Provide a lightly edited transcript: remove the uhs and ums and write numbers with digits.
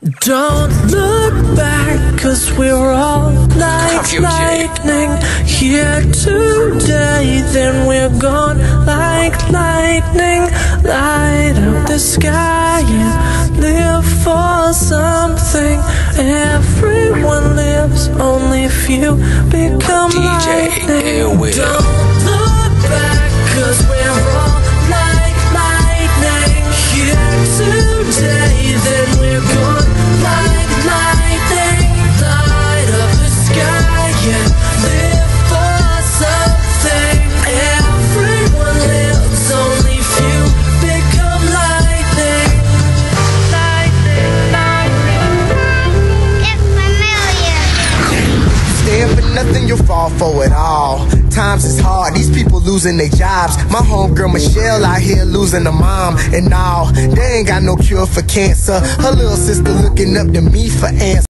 Don't look back, 'cause we're all like lightning. Here today, then we're gone like lightning. Light up the sky and live for something. Everyone lives, only few become lightning. Don't look back, 'cause we're all like lightning. Here today, then we're gone like lightning. Light up the sky and live for something. Everyone lives, only few become lightning. It's familiar. Stand for nothing, you'll fall for it all. Times is hard, these people losing their jobs. My homegirl Michelle out here losing her mom and all. They ain't got no cure for cancer. Her little sister looking up to me for answers.